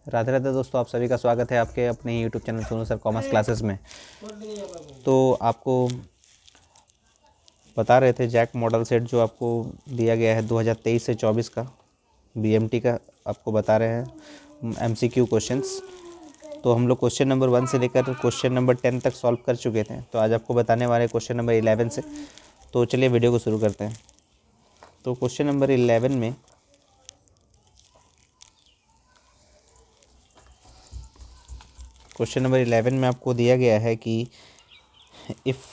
राधे राधे दोस्तों, आप सभी का स्वागत है आपके अपने YouTube channel Sonu sir commerce classes में। तो आपको बता रहे थे जैक मॉडल सेट जो आपको दिया गया है 2023 से 24 का बीएमटी का, आपको बता रहे हैं एमसीक्यू क्वेश्चंस। तो हम लोग क्वेश्चन नंबर 1 से लेकर क्वेश्चन नंबर 10 तक सॉल्व कर चुके थे। तो आज आपको बताने वाले क्वेश्चन नंबर 11 से। तो चलिए वीडियो को शुरू करते हैं। तो क्वेश्चन नंबर 11 में आपको दिया गया है कि इफ़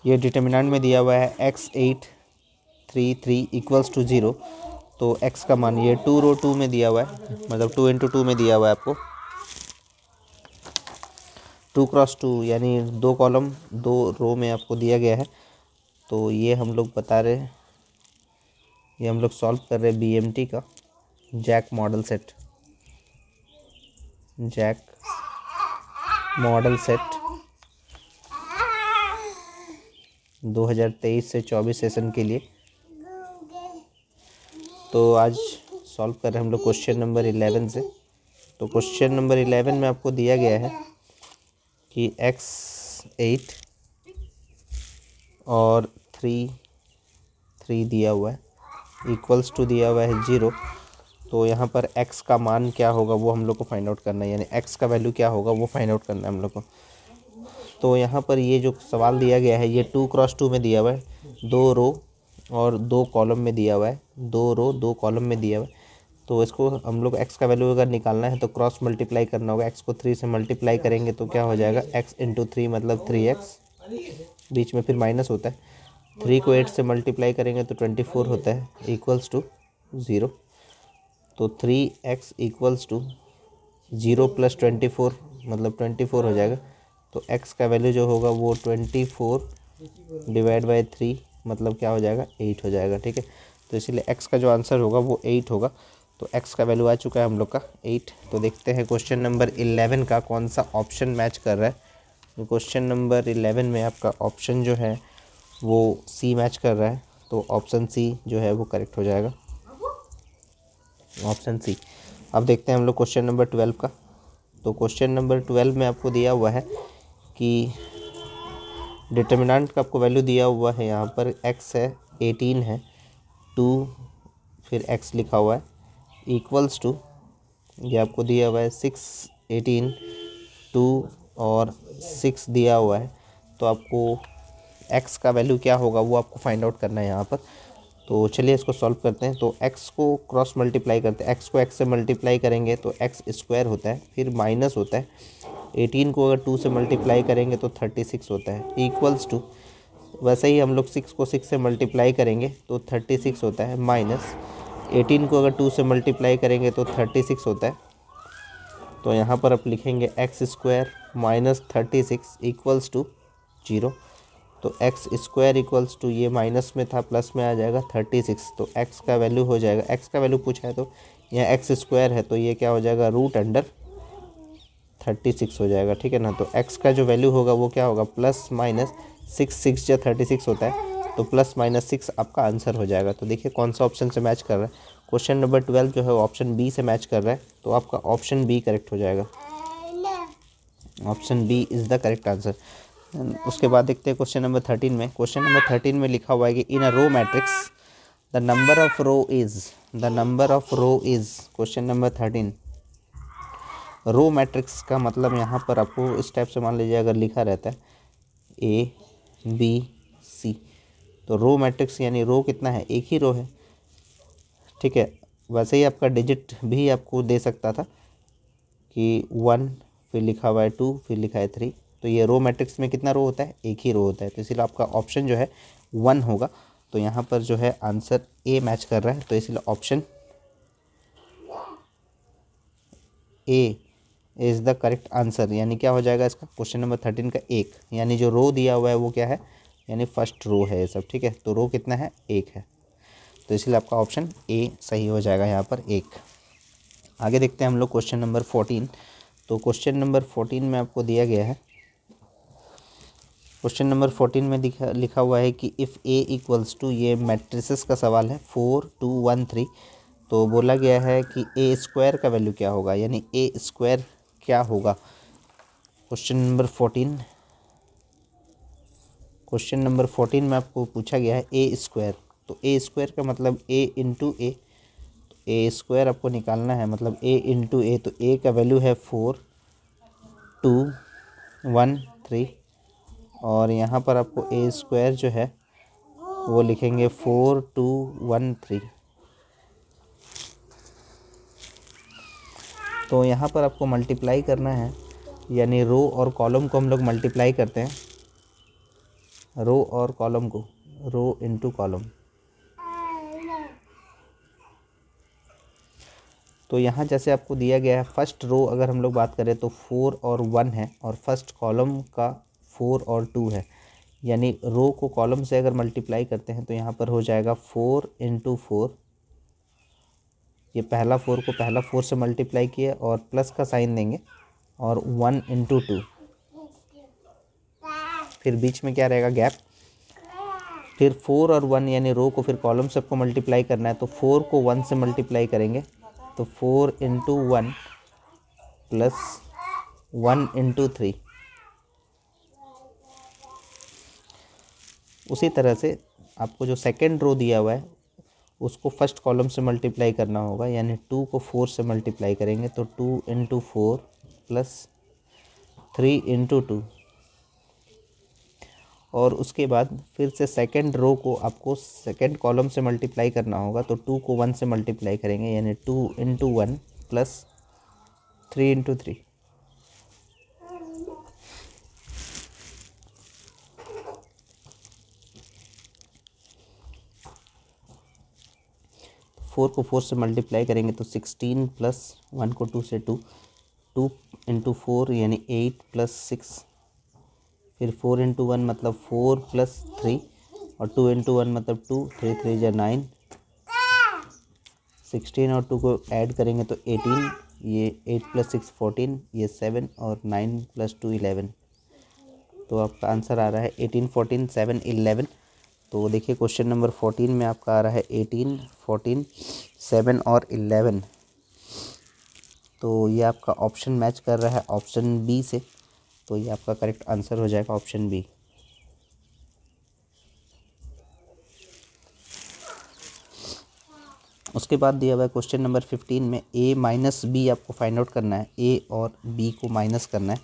ये डिटर्मिनेंट में दिया हुआ है x833 इक्वल्स टू 0। तो x का मान ये 2 रो 2 में दिया हुआ है, मतलब 2 इंटू 2 में दिया हुआ है आपको 2 क्रॉस 2 यानी 2 कॉलम 2 रो में आपको दिया गया है। तो ये हम लोग बता रहे हैं, ये हम लोग सॉल्व कर रहे हैं बीएमटी का जैक मॉडल सेट 2023 से 24 सेशन के लिए। तो आज सॉल्व कर रहे हैं हम लोग क्वेश्चन नंबर 11 से। तो क्वेश्चन नंबर 11 में आपको दिया गया है कि x8 और 3 दिया हुआ है, इक्वल्स टू दिया हुआ है 0। तो यहाँ पर x का मान क्या होगा वो हम लोग को फाइंड आउट करना है, यानी x का वैल्यू क्या होगा वो फाइंड आउट करना है हम लोग को। तो यहाँ पर ये जो सवाल दिया गया है ये 2 क्रॉस 2 में दिया हुआ है, 2 रो और 2 कॉलम में दिया हुआ है, 2 रो 2 कॉलम में दिया हुआ है। तो इसको हम लोग x का वैल्यू अगर निकालना है तो क्रॉस मल्टीप्लाई करना होगा। x को 3 से मल्टीप्लाई करेंगे तो क्या हो जाएगा, x इंटू 3 मतलब 3x, बीच में फिर माइनस होता है। 3 को 8 से मल्टीप्लाई करेंगे तो 24 होता है, इक्वल्स टू 0। तो 3x इक्वल्स टू 0 प्लस 24 मतलब 24 हो जाएगा। तो x का वैल्यू जो होगा वो 24 डिवाइड बाई 3 मतलब क्या हो जाएगा, 8 हो जाएगा। ठीक है, तो इसलिए x का जो आंसर होगा वो 8 होगा। तो x का वैल्यू आ चुका है हम लोग का 8। तो देखते हैं क्वेश्चन नंबर 11 का कौन सा ऑप्शन मैच कर रहा है। तो क्वेश्चन नंबर 11 में आपका ऑप्शन जो है वो सी मैच कर रहा है। तो ऑप्शन सी जो है वो करेक्ट हो जाएगा, ऑप्शन सी। अब देखते हैं हम लोग क्वेश्चन नंबर 12 का। तो क्वेश्चन नंबर 12 में आपको दिया हुआ है कि डिटर्मिनेंट का आपको वैल्यू दिया हुआ है, यहाँ पर x है 18 है, 2 फिर x लिखा हुआ है इक्वल्स टू, ये आपको दिया हुआ है 6 18 2 और 6 दिया हुआ है। तो आपको x का वैल्यू क्या होगा वो आपको फाइंड आउट करना है यहाँ पर। तो चलिए इसको सॉल्व करते हैं। तो x को क्रॉस मल्टीप्लाई करते हैं, x को x से मल्टीप्लाई करेंगे तो x स्क्वायर होता है, फिर माइनस होता है। 18 को अगर 2 से मल्टीप्लाई करेंगे तो 36 होता है, इक्वल्स टू, वैसे ही हम लोग 6 को 6 से मल्टीप्लाई करेंगे तो 36 होता है, माइनस 18 को अगर 2 से मल्टीप्लाई करेंगे तो 36 होता है। तो यहाँ पर आप लिखेंगे X square minus 36 equals to 0। तो एक्स स्क्वायर इक्वल्स टू, ये माइनस में था प्लस में आ जाएगा 36। तो एक्स का वैल्यू हो जाएगा, एक्स का वैल्यू पूछा है तो यहाँ एक्स स्क्वायर है तो ये क्या हो जाएगा, रूट अंडर 36 हो जाएगा। ठीक है ना। तो एक्स का जो वैल्यू होगा वो क्या होगा, प्लस माइनस 6 जो 36 होता है, तो प्लस माइनस 6 आपका आंसर हो जाएगा। तो देखिए कौन सा ऑप्शन से मैच कर रहा है। क्वेश्चन नंबर 12 जो है ऑप्शन बी से मैच कर रहा है, तो आपका ऑप्शन बी करेक्ट हो जाएगा, option B is the correct answer. उसके बाद देखते हैं क्वेश्चन नंबर 13 में। क्वेश्चन नंबर 13 में लिखा हुआ है कि in a row matrix the number of row is, question number 13। Row matrix का मतलब यहाँ पर आपको इस टाइप से मान लीजिए अगर लिखा रहता है ए बी सी, तो रो मैट्रिक्स यानी रो कितना है, एक ही रो है। ठीक है, वैसे ही आपका डिजिट भी आपको दे सकता था कि 1 फिर लिखा हुआ है 2 फिर लिखा है 3। तो ये रो मैट्रिक्स में कितना रो होता है, एक ही रो होता है। तो इसलिए आपका ऑप्शन जो है 1 होगा। तो यहाँ पर जो है आंसर ए मैच कर रहा है, तो इसलिए option A is the correct answer. यानी क्या हो जाएगा इसका, क्वेश्चन नंबर 13 का एक, यानी जो रो दिया हुआ है वो क्या है, यानी फर्स्ट रो है ये सब। ठीक है, तो रो कितना है, एक है। तो इसलिए आपका ऑप्शन ए सही हो जाएगा यहाँ पर एक। आगे देखते हैं हम लोग क्वेश्चन नंबर 14। तो क्वेश्चन नंबर 14 में आपको दिया गया है, क्वेश्चन नंबर 14 में लिखा हुआ है कि इफ़ ए इक्वल्स टू, ये मैट्रिसेस का सवाल है, 4 2 1 3, तो बोला गया है कि ए स्क्वायर का वैल्यू क्या होगा, यानी ए स्क्वायर क्या होगा। क्वेश्चन नंबर 14 में आपको पूछा गया है ए स्क्वायर। तो ए स्क्वायर का मतलब ए इंटू ए, तो ए स्क्वायर आपको निकालना है, मतलब ए इंटू ए। तो ए का वैल्यू है 4 2 1 3, और यहाँ पर आपको ए स्क्वायर जो है वो लिखेंगे 4 2 1 3। तो यहाँ पर आपको मल्टीप्लाई करना है, यानी रो और कॉलम को हम लोग मल्टीप्लाई करते हैं, रो और कॉलम को, रो इंटू कॉलम। तो यहाँ जैसे आपको दिया गया है, फर्स्ट रो अगर हम लोग बात करें तो 4 और 1 है, और फर्स्ट कॉलम का 4 और 2 है, यानी रो को कॉलम से अगर मल्टीप्लाई करते हैं तो यहाँ पर हो जाएगा 4 इंटू 4। ये पहला 4 को पहला 4 से मल्टीप्लाई किया और प्लस का साइन देंगे, और 1 इंटू 2, फिर बीच में क्या रहेगा, गैप। फिर 4 और 1, यानी रो को फिर कॉलम से आपको मल्टीप्लाई करना है, तो 4 को 1 से मल्टीप्लाई करेंगे, तो 4 इंटू 1 प्लस 1 इंटू 3। उसी तरह से आपको जो सेकेंड रो दिया हुआ है उसको फर्स्ट कॉलम से मल्टीप्लाई करना होगा, यानी 2 को 4 से मल्टीप्लाई करेंगे, तो 2 इंटू 4 प्लस 3 इंटू 2। और उसके बाद फिर से सेकेंड रो को आपको सेकेंड कॉलम से मल्टीप्लाई करना होगा, तो 2 को 1 से मल्टीप्लाई करेंगे, यानी 2 इंटू 1 प्लस 3 इंटू 3। 4 को 4 से मल्टीप्लाई करेंगे तो 16 प्लस 1 को 2 से 2, 2 इंटू 4 यानी 8 प्लस 6, फिर 4 इंटू 1 मतलब 4 प्लस 3, और 2 इंटू 1 मतलब 2, 3 3 जा 9, 16 और 2 को ऐड करेंगे तो 18, ये 8 प्लस 6 14, ये 7, और 9 प्लस 2 11। तो आपका आंसर आ रहा है 18 14 7 11। तो देखिए क्वेश्चन नंबर 14 में आपका आ रहा है 18 14 7 और 11। तो ये आपका ऑप्शन मैच कर रहा है ऑप्शन बी से, तो ये आपका करेक्ट आंसर हो जाएगा ऑप्शन बी। उसके बाद दिया हुआ है क्वेश्चन नंबर 15 में a माइनस बी आपको फाइंड आउट करना है, a और b को माइनस करना है।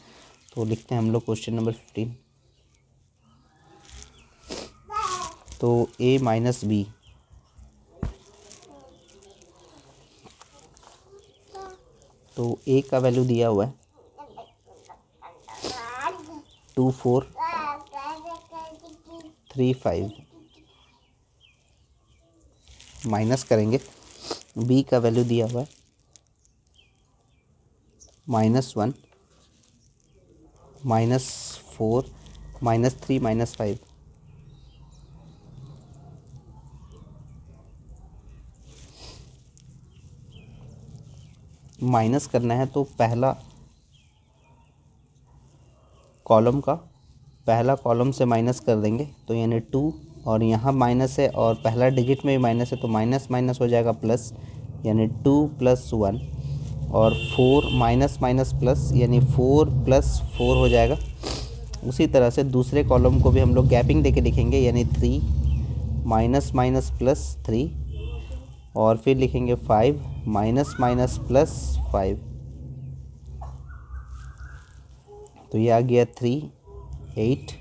तो लिखते हैं हम लोग क्वेश्चन नंबर 15। तो a माइनस बी, तो a का वैल्यू दिया हुआ है 2 4 3 5, माइनस करेंगे b का वैल्यू दिया हुआ है -1 -4 -3 -5। माइनस करना है तो पहला कॉलम से माइनस कर देंगे, तो यानी 2, और यहाँ माइनस है और पहला डिजिट में भी माइनस है, तो माइनस माइनस हो जाएगा प्लस, यानी 2 + 1, और 4 माइनस माइनस प्लस, यानी 4 + 4 हो जाएगा। उसी तरह से दूसरे कॉलम को भी हम लोग गैपिंग देके लिखेंगे, यानी 3 माइनस माइनस प्लस 3, और फिर लिखेंगे 5 माइनस माइनस प्लस 5। तो ये आ गया 3 8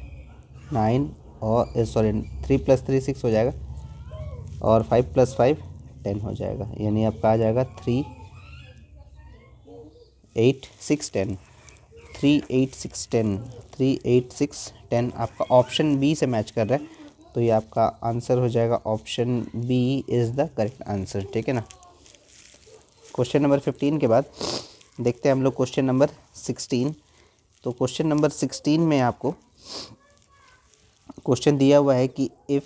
9, और सॉरी 3 + 3 6 हो जाएगा, और 5 + 5 10 हो जाएगा, यानी आपका आ जाएगा 3 8 6 10, 3 8 6 10, 3 8 6 10 आपका ऑप्शन बी से मैच कर रहा है। तो ये आपका आंसर हो जाएगा option B is the correct answer, ठीक है ना। क्वेश्चन नंबर 15 के बाद देखते हैं हम लोग क्वेश्चन नंबर 16। तो क्वेश्चन नंबर 16 में आपको क्वेश्चन दिया हुआ है कि इफ़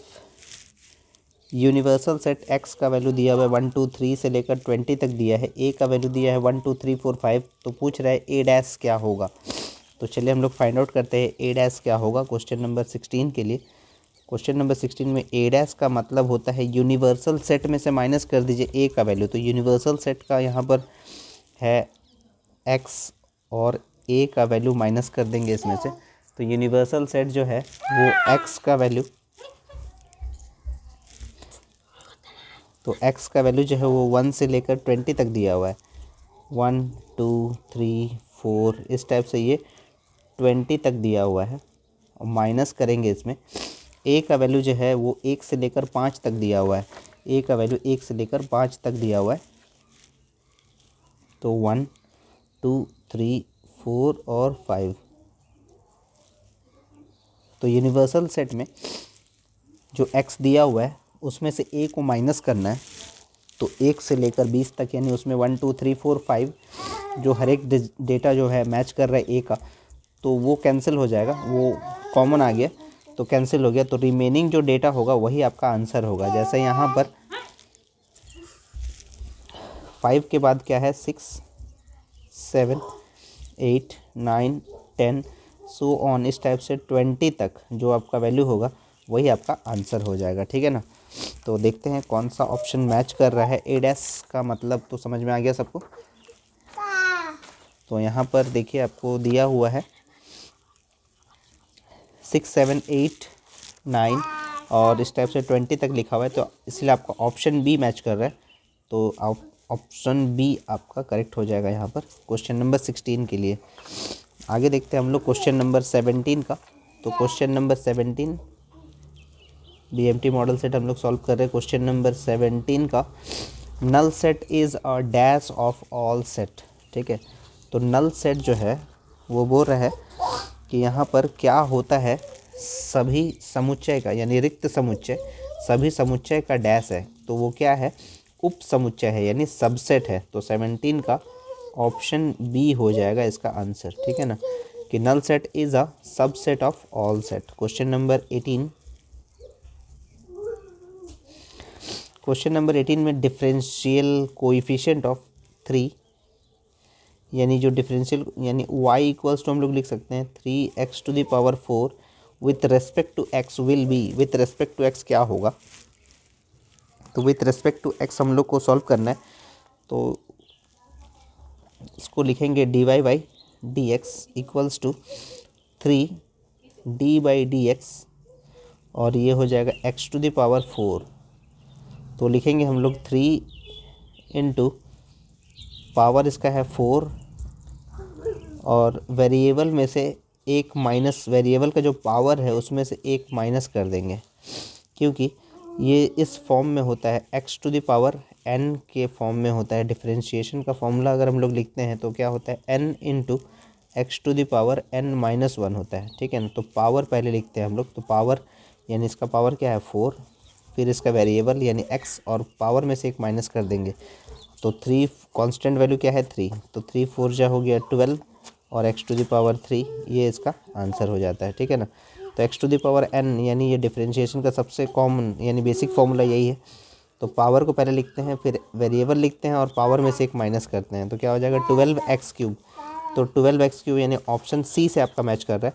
यूनिवर्सल सेट एक्स का वैल्यू दिया हुआ है 1 2 3 से लेकर 20 तक दिया है, ए का वैल्यू दिया है 1 2 3 4 5, तो पूछ रहा है ए डैश क्या होगा। तो चलिए हम लोग फाइंड आउट करते हैं ए डैश क्या होगा क्वेश्चन नंबर 16 के लिए। क्वेश्चन नंबर 16 में ए डैश का मतलब होता है यूनिवर्सल सेट में से माइनस कर दीजिए ए का वैल्यू। तो यूनिवर्सल सेट का यहाँ पर है एक्स और ए का वैल्यू माइनस कर देंगे इसमें से। तो यूनिवर्सल सेट जो है वो एक्स का वैल्यू, तो एक्स का वैल्यू जो है वो 1 से लेकर 20 तक दिया हुआ है। 1 2 3 4 इस टाइप से ये 20 तक दिया हुआ है और माइनस करेंगे इसमें। ए का वैल्यू जो है वो 1 से लेकर 5 तक दिया हुआ है। ए का वैल्यू 1 से लेकर 5 तक दिया हुआ है। तो 1 2 3 4 और 5। तो यूनिवर्सल सेट में जो एक्स दिया हुआ है उसमें से ए को माइनस करना है। तो 1 से लेकर 20 तक, यानी उसमें 1 2 3 4 5 जो हर एक डेटा जो है मैच कर रहा है ए का, तो वो कैंसिल हो जाएगा, वो कॉमन आ गया तो कैंसिल हो गया। तो रिमेनिंग जो डेटा होगा वही आपका आंसर होगा। जैसे यहाँ पर 5 के बाद क्या है 6 7 8 9 10 सो ऑन, इस टाइप से 20 तक जो आपका वैल्यू होगा वही आपका आंसर हो जाएगा। ठीक है ना। तो देखते हैं कौन सा ऑप्शन मैच कर रहा है। ए डैश का मतलब तो समझ में आ गया सबको। तो यहाँ पर देखिए आपको दिया हुआ है 6 7 8 9 और इस टाइप से 20 तक लिखा हुआ है, तो इसलिए आपका ऑप्शन बी मैच कर रहा है। तो ऑप्शन बी आपका करेक्ट हो जाएगा यहाँ पर क्वेश्चन नंबर 16 के लिए। आगे देखते हैं हम लोग क्वेश्चन नंबर 17 का। तो question number 17 BMT model set हम लोग सॉल्व कर रहे हैं। क्वेश्चन नंबर 17 का, null set is a dash of all set. ठीक है। तो नल सेट जो है वो बोल रहा है कि यहाँ पर क्या होता है, सभी समुच्चय का यानी रिक्त समुच्चय, सभी समुच्चय का डैश है। तो वो क्या है, उप समुच्चय है यानी सबसेट है। तो 17 का ऑप्शन बी हो जाएगा इसका आंसर। ठीक है ना, कि null set is a subset of all set. Question number 18, question number 18 में डिफरेंशियल कोएफिशिएंट ऑफ 3 यानी जो डिफरेंशियल यानी y इक्वल्स टू हम लोग लिख सकते हैं 3x⁴ with respect to x will be, with respect to x क्या होगा। तो विथ रेस्पेक्ट टू x हम लोग को सॉल्व करना है। तो इसको लिखेंगे dy/dx इक्वल्स टू 3d/dx और ये हो जाएगा x⁴। तो लिखेंगे हम लोग 3 इंटू पावर इसका है 4 और वेरिएबल में से एक माइनस, वेरिएबल का जो पावर है उसमें से एक माइनस कर देंगे, क्योंकि ये इस फॉर्म में होता है x⁴n के फॉर्म में होता है। डिफरेंशिएशन का फॉर्मूला अगर हम लोग लिखते हैं तो क्या होता है n इंटू x⁴n-1 होता है। ठीक है ना। तो पावर पहले लिखते हैं हम लोग। तो पावर यानी इसका पावर क्या है 4, फिर इसका वेरिएबल यानी x और पावर में से एक माइनस कर देंगे। तो 3 कांस्टेंट वैल्यू क्या है 3, तो 3 4 जा हो गया 12 और x⁴ ये इसका आंसर हो जाता है। ठीक है ना। तो x⁴n यानी ये डिफरेंशिएशन का सबसे कॉमन यानी बेसिक फॉर्मूला यही है। तो पावर को पहले लिखते हैं, फिर वेरिएबल लिखते हैं और पावर में से एक माइनस करते हैं। तो क्या हो जाएगा 12x3। तो 12x3 यानी ऑप्शन सी से आपका मैच कर रहा है।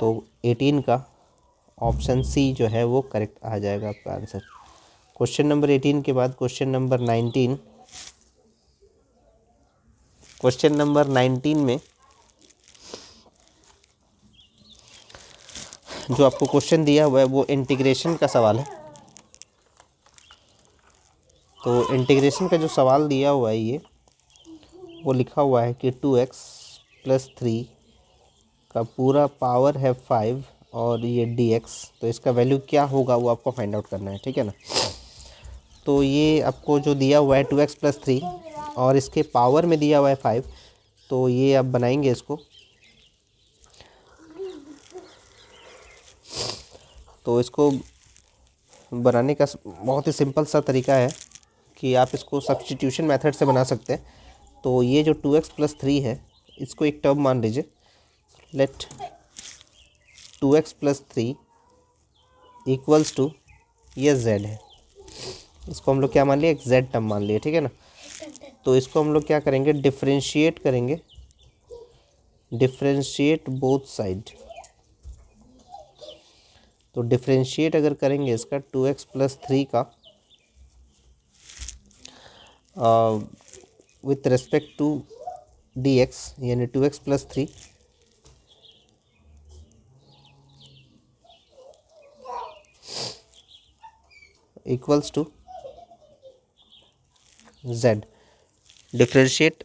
तो 18 का ऑप्शन सी जो है वो करेक्ट आ जाएगा आपका आंसर। क्वेश्चन नंबर 18 के बाद क्वेश्चन नंबर 19। क्वेश्चन नंबर 19 में जो आपको क्वेश्चन दिया हुआ है वो इंटीग्रेशन का सवाल है। तो इंटीग्रेशन का जो सवाल दिया हुआ है ये वो लिखा हुआ है कि 2x+3 का पूरा पावर है 5 और ये dx, तो इसका वैल्यू क्या होगा वो आपको फाइंड आउट करना है। ठीक है ना। तो ये आपको जो दिया हुआ है 2x+3 और इसके पावर में दिया हुआ है 5, तो ये आप बनाएंगे इसको। तो इसको बनाने का बहुत ही सिंपल सा तरीका है कि आप इसको सब्स्टिट्यूशन मेथड से बना सकते हैं। तो ये जो 2x+3 है इसको एक टर्म मान लीजिए। लेट 2x+3 इक्वल्स टू ये z है, इसको हम लोग क्या मान लिए एक z टर्म मान लिए। ठीक है ना। तो इसको हम लोग क्या करेंगे डिफरेंशिएट करेंगे, डिफरेंशिएट बोथ साइड। तो डिफ्रेंशिएट अगर करेंगे इसका 2x+3 का विथ रिस्पेक्ट टू dx यानी 2x+3 equals to z। Differentiate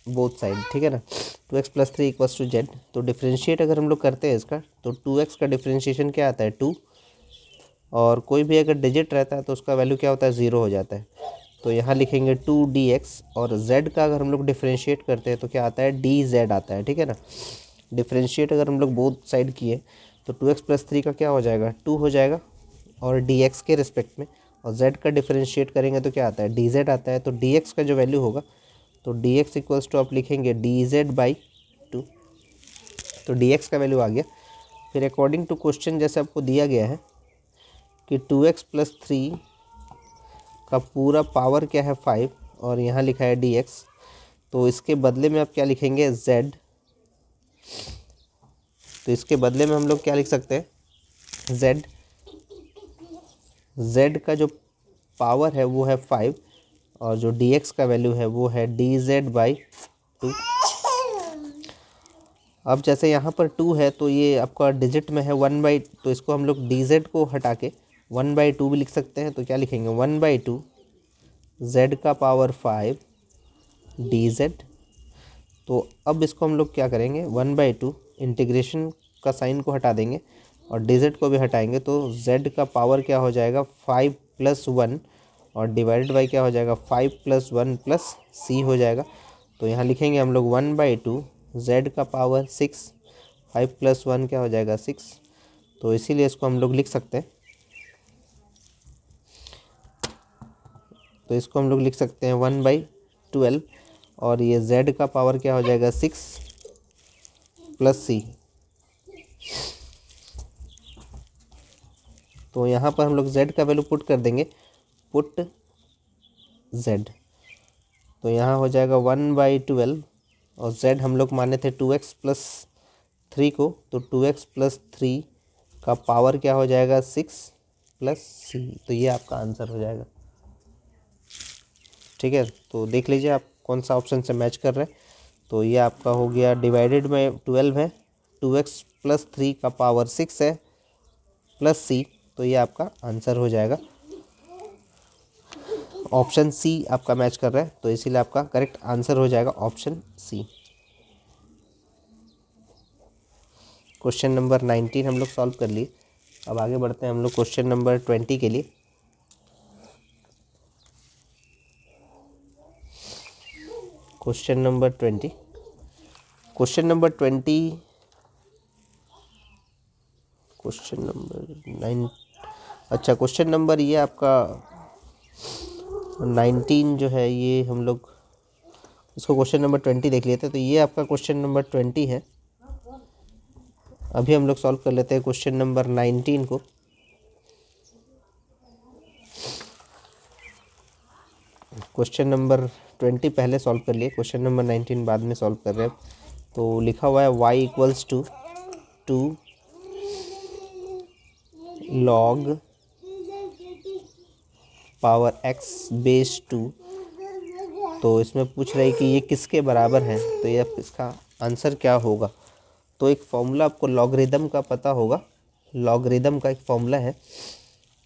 both side, ठीक है ना। 2x+3 equals to z। तो डिफ्रेंशिएट अगर हम लोग करते हैं इसका तो 2x का डिफ्रेंशिएशन क्या आता है 2, और कोई भी अगर डिजिट रहता है तो उसका वैल्यू क्या होता है 0 हो जाता है। तो यहाँ लिखेंगे 2dx, और z का अगर हम लोग डिफ्रेंशिएट करते हैं तो क्या आता है dz आता है, ठीक है ना। डिफ्रेंशिएट अगर हम लोग बोथ साइड किए तो 2x+3 का क्या हो जाएगा 2 हो जाएगा और dx के रिस्पेक्ट में, और z का डिफ्रेंशिएट करेंगे तो क्या आता है dz आता है। तो dx का जो वैल्यू होगा तो dx इक्वल्स टू आप लिखेंगे dz/2। तो dx का वैल्यू आ गया। फिर अकॉर्डिंग टू क्वेश्चन जैसे आपको दिया गया है कि 2x+3 का पूरा पावर क्या है 5, और यहाँ लिखा है dx, तो इसके बदले में आप क्या लिखेंगे z। तो इसके बदले में हम लोग क्या लिख सकते हैं z। z का जो पावर है वो है 5, और जो dx का वैल्यू है वो है dz/2। अब जैसे यहाँ पर 2 है तो ये आपका डिजिट में है 1/, तो इसको हम लोग dz को हटा के 1/2 भी लिख सकते हैं। तो क्या लिखेंगे 1/2 z का पावर 5 dz। तो अब इसको हम लोग क्या करेंगे 1/2 इंटीग्रेशन का साइन को हटा देंगे और dz को भी हटाएंगे, तो z का पावर क्या हो जाएगा 5 + 1, और डिवाइडेड बाई क्या हो जाएगा 5 + 1 + c हो जाएगा। तो यहाँ लिखेंगे हम लोग 1/2 z का पावर 6, 5 + 1 क्या हो जाएगा 6। तो इसीलिए इसको हम लोग लिख सकते हैं, तो इसको हम लोग लिख सकते हैं 1/12, और ये z का पावर क्या हो जाएगा 6 + c। तो यहाँ पर हम लोग z का वैल्यू पुट कर देंगे, पुट z। तो यहाँ हो जाएगा 1/12, और z हम लोग माने थे 2x+3 को, तो 2x+3 का पावर क्या हो जाएगा 6 + c। तो ये आपका आंसर हो जाएगा, ठीक है। तो देख लीजिए आप कौन सा ऑप्शन से मैच कर रहे हैं। तो ये आपका हो गया डिवाइडेड में 12 है, 2x+3 का पावर 6 है प्लस c, तो ये आपका आंसर हो जाएगा। ऑप्शन सी आपका मैच कर रहा है, तो इसीलिए आपका करेक्ट आंसर हो जाएगा ऑप्शन सी। क्वेश्चन नंबर 19 हम लोग सॉल्व कर लिए। अब आगे बढ़ते हैं हम लोग क्वेश्चन नंबर 20 के लिए। Question number 20, question number 20, question number 9, अच्छा क्वेश्चन नंबर ये आपका 19 जो है, ये हम लोग इसको क्वेश्चन नंबर 20 देख लेते हैं। तो ये आपका क्वेश्चन नंबर 20 है। अभी हम लोग सॉल्व कर लेते हैं क्वेश्चन नंबर 19 को। क्वेश्चन नंबर 20 पहले सॉल्व कर लिए, क्वेश्चन नंबर 19 बाद में सॉल्व कर रहे हैं। तो लिखा हुआ है y = 2 log पावर x/2। तो इसमें पूछ रहा है कि ये किसके बराबर है, तो ये इसका आंसर क्या होगा। तो एक फॉर्मूला आपको लॉगरिदम का पता होगा। लॉगरिदम का एक फॉर्मूला है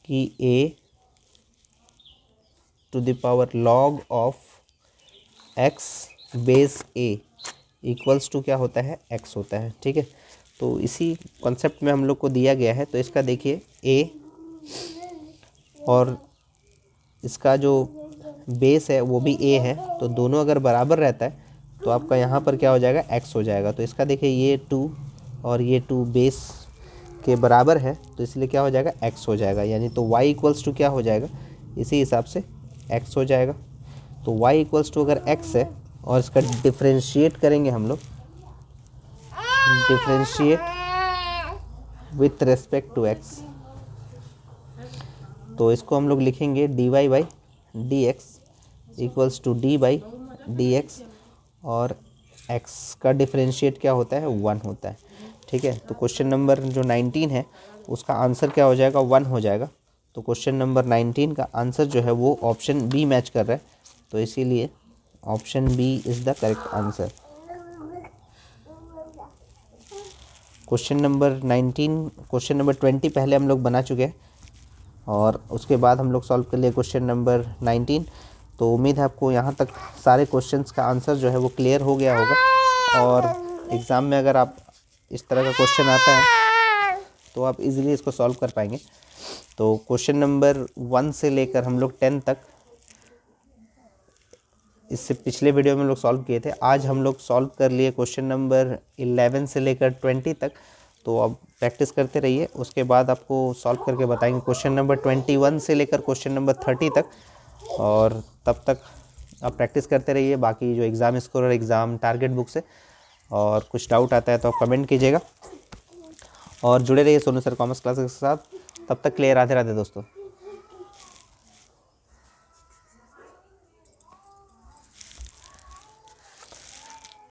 कि a to the power log of x/a equals to क्या होता है x होता है, ठीक है। तो इसी कॉन्सेप्ट में हम लोग को दिया गया है। तो इसका देखिए a और इसका जो बेस है वो भी a है, तो दोनों अगर बराबर रहता है तो आपका यहाँ पर क्या हो जाएगा x हो जाएगा। तो इसका देखिए ये 2 और ये 2 बेस के बराबर है, तो इसलिए क्या हो जाएगा x हो जाएगा, यानी तो y इक्वल्स टू क्या हो जाएगा इसी हिसाब से x हो जाएगा। तो y इक्वल्स टू अगर x है और इसका डिफ्रेंशिएट करेंगे हम लोग, differentiate with respect to x, तो इसको हम लोग लिखेंगे dy/dx इक्वल्स टू d/dx, और x का डिफ्रेंशिएट क्या होता है 1 होता है, ठीक है। तो क्वेश्चन नंबर जो 19 है उसका आंसर क्या हो जाएगा, 1 हो जाएगा। तो क्वेश्चन नंबर 19 का आंसर जो है वो ऑप्शन बी मैच कर रहा है, तो इसीलिए option B is the correct answer. Question number 20 पहले हम लोग बना चुके हैं और उसके बाद हम लोग सॉल्व कर लिए क्वेश्चन नंबर 19। तो उम्मीद है आपको यहाँ तक सारे क्वेश्चंस का आंसर जो है वो क्लियर हो गया होगा, और एग्ज़ाम में अगर आप इस तरह का क्वेश्चन आता है तो आप इजीली इसको सॉल्व कर पाएंगे। तो क्वेश्चन नंबर 1 से लेकर हम लोग 10 तक इससे पिछले वीडियो में हम लोग सॉल्व किए थे। आज हम लोग सॉल्व कर लिए क्वेश्चन नंबर 11 से लेकर 20 तक। तो अब प्रैक्टिस करते रहिए, उसके बाद आपको सॉल्व करके बताएंगे क्वेश्चन नंबर 21 से लेकर क्वेश्चन नंबर 30 तक। और तब तक आप प्रैक्टिस करते रहिए बाकी जो एग्ज़ाम स्कोर और एग्ज़ाम टारगेट बुक से। और कुछ डाउट आता है तो आप कमेंट कीजिएगा और जुड़े रहिए सोनू सर कॉमर्स क्लासेस के साथ। तब तक क्लियर, राधे राधे दोस्तों।